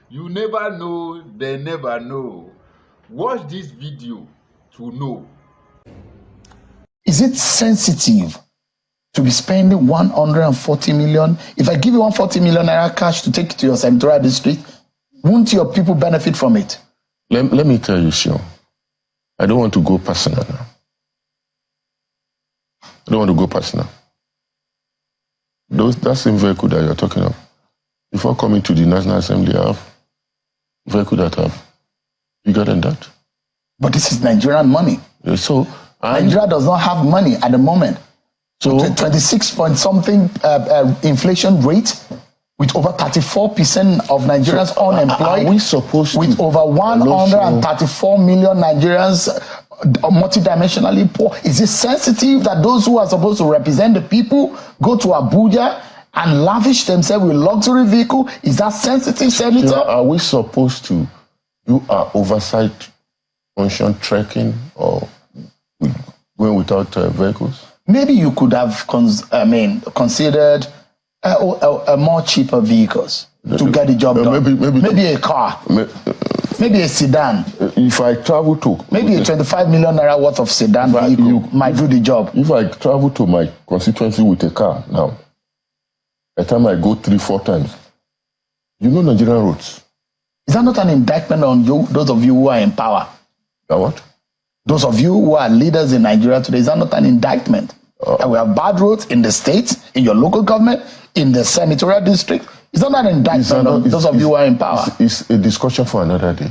You never know, they never know. Watch this video to know. Is it sensitive to be spending 140 million? If I give you 140 million naira cash to take to your senatorial district, won't your people benefit from it? Let me tell you, Seun. I don't want to go personal now. I don't want to go personal. That same vehicle that you're talking of, before coming to the National Assembly, I have a vehicle that have bigger than that. But this is Nigerian money. Yeah, so Nigeria does not have money at the moment. So 26 point something inflation rate, with over 34% of Nigerians unemployed. Are we supposed with to, over 134 million Nigerians multidimensionally poor? Is it sensitive that those who are supposed to represent the people go to Abuja and lavish themselves with luxury vehicle? Is that sensitive, Senator? Are we supposed to do our oversight function trekking or going without vehicles? Maybe you could have considered a more cheaper vehicles to get the job done. Maybe a car. Maybe a sedan. If I travel to... Maybe a 25 million naira worth of sedan vehicle might do the job. If I travel to my constituency with a car now, by the time I go 3-4 times, you know Nigerian roads. Is that not an indictment on you, those of you who are in power? What? Those of you who are leaders in Nigeria today, is that not an indictment? And we have bad roads in the state, in your local government, in the senatorial district. Is that not an indictment on those of you who are in power? It's a discussion for another day.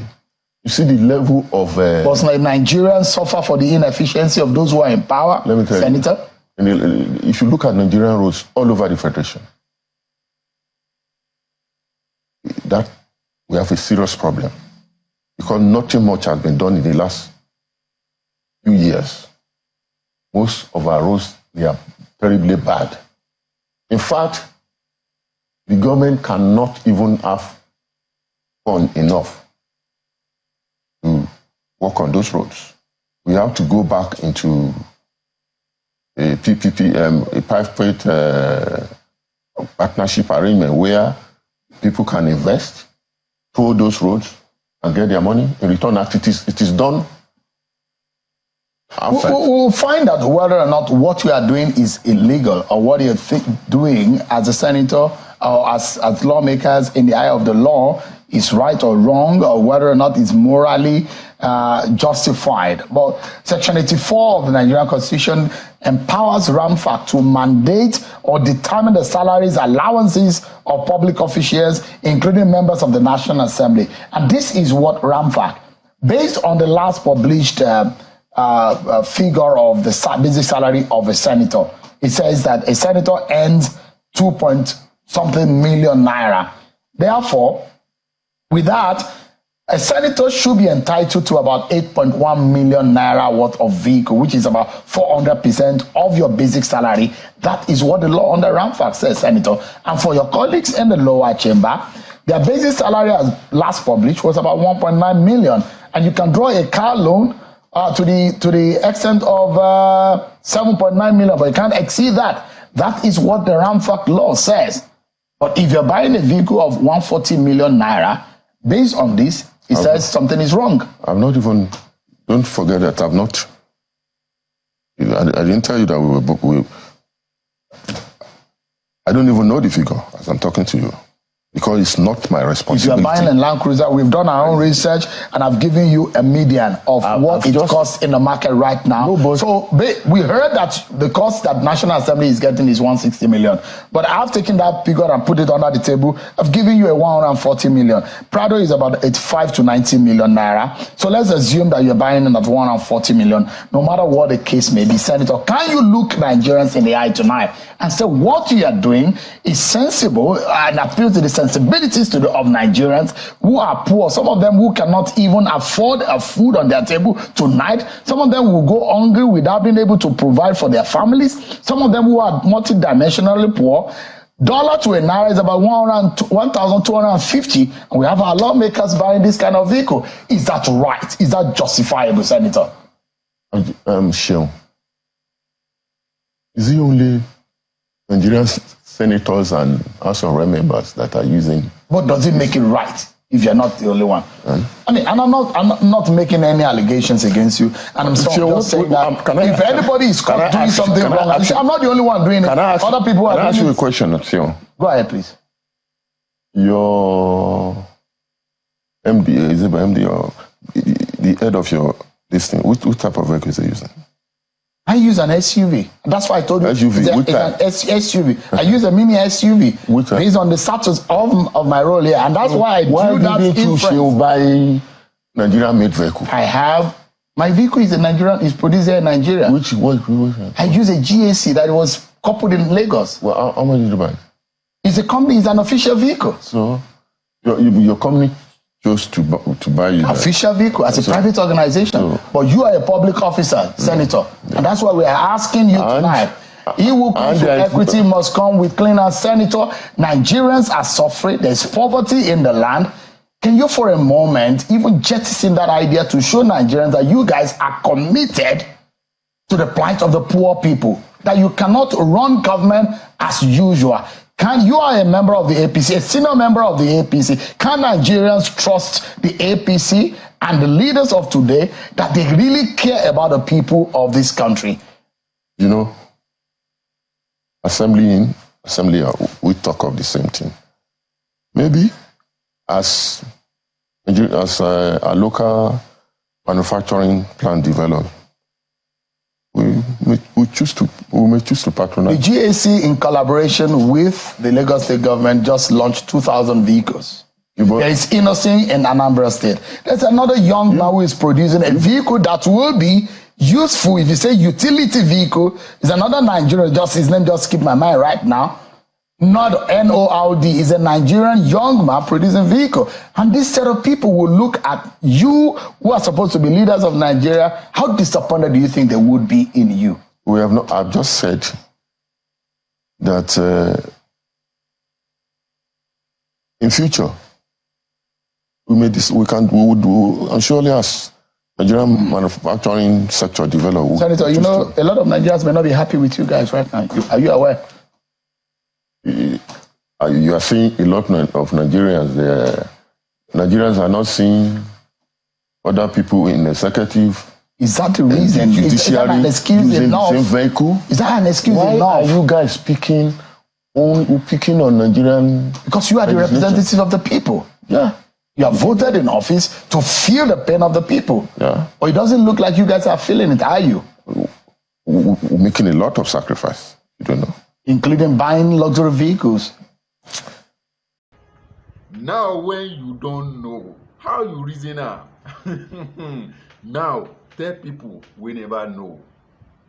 You see the level of... But Nigerians suffer for the inefficiency of those who are in power, let me tell Senator? You, if you look at Nigerian roads all over the Federation, that we have a serious problem. Because nothing much has been done in the last few years. Most of our roads, they are terribly bad. In fact, the government cannot even have fund enough to work on those roads. We have to go back into a PPP, a private partnership arrangement where people can invest, tow those roads, and get their money. In return, it is done. We'll find out whether or not what you are doing is illegal or what you're doing as a senator or as lawmakers in the eye of the law is right or wrong, or whether or not it's morally justified. But Section 84 of the Nigerian Constitution empowers RAMFAC to mandate or determine the salaries, allowances of public officials, including members of the National Assembly. And this is what RAMFAC, based on the last published figure of the basic salary of a senator. It says that a senator earns 2-point-something million naira. Therefore, with that, a senator should be entitled to about 8.1 million naira worth of vehicle, which is about 400% of your basic salary. That is what the law under RAMFAC says, Senator. And for your colleagues in the lower chamber, their basic salary as last published was about 1.9 million. And you can draw a car loan to the extent of 7.9 million, but you can't exceed that. That is what the RAMFAC law says. But if you're buying a vehicle of 140 million naira, based on this, it says something is wrong. I'm not even, don't forget that I'm not, I didn't tell you that I don't even know the figure as I'm talking to you. Because it's not my responsibility. If you're buying a Land Cruiser, we've done our own research and I've given you a median of what it costs in the market right now. So we heard that the cost that National Assembly is getting is 160 million. But I've taken that figure and put it under the table. I've given you a 140 million. Prado is about 85 to 90 million naira. So let's assume that you're buying it at 140 million, no matter what the case may be. Senator, can you look Nigerians in the eye tonight and say what you are doing is sensible and appeals to the sensibilities of Nigerians who are poor? Some of them who cannot even afford a food on their table tonight. Some of them will go hungry without being able to provide for their families. Some of them who are multidimensionally poor. Dollar to a naira is about 1,250, and we have our lawmakers buying this kind of vehicle. Is that right? Is that justifiable, Senator? Seun, is it only Nigerians senators and House of Rep members that are using. But does it make it right if you're not the only one? I mean, and I'm not making any allegations against you, and I'm just saying that if anybody is caught doing something wrong, I'm not the only one doing it. Other people are doing it. Can I ask you a question, Seun? Go ahead, please. Your MD, is it by MD or the head of your this thing? Which type of vehicle is he using? I use an SUV. That's why I told you. SUV. It's an SUV. I use a mini SUV based on the status of my role here, and that's why I do that. Why didn't you buy Nigerian-made vehicle? I have my vehicle is produced here in Nigeria. Which I use a GAC that was coupled in Lagos. Well, how much did you buy? It's a company. It's an official vehicle. So your company chose to buy you official vehicle as a private organization, but you are a public officer, senator, and that's why we are asking you tonight. He who comes to equity must come with clean hands. Senator, Nigerians are suffering. There's poverty in the land. Can you, for a moment, even jettison that idea to show Nigerians that you guys are committed to the plight of the poor people, that you cannot run government as usual? You are a member of the APC, a senior member of the APC. Can Nigerians trust the APC and the leaders of today that they really care about the people of this country? You know, assembly, we talk of the same thing. Maybe as a local manufacturing plant develop, we may choose to patronize. The GAC, in collaboration with the Lagos State government, just launched 2,000 vehicles. There is Innocent in Anambra State. There's another young man who is producing a vehicle that will be useful. If you say utility vehicle, is another Nigerian, his name just skipped my mind right now. Not NORD, is a Nigerian young man producing vehicle. And this set of people will look at you, who are supposed to be leaders of Nigeria. How disappointed do you think they would be in you? We have not. I've just said that in future we would do, and surely as Nigerian manufacturing sector develop. Senator, you know, a lot of Nigerians may not be happy with you guys right now. Are you aware? You are seeing a lot of Nigerians. Nigerians are not seeing other people in executive. Is that the reason? Is that an excuse enough? The same vehicle? Is that an excuse enough? Why are you guys picking on Nigerian? Because you are the representatives of the people. Yeah. You are voted in office to feel the pain of the people. Yeah. But it doesn't look like you guys are feeling it, are you? We're making a lot of sacrifice. You don't know. Including buying luxury vehicles. Now when you don't know, how you reason am? Now tell people we never know.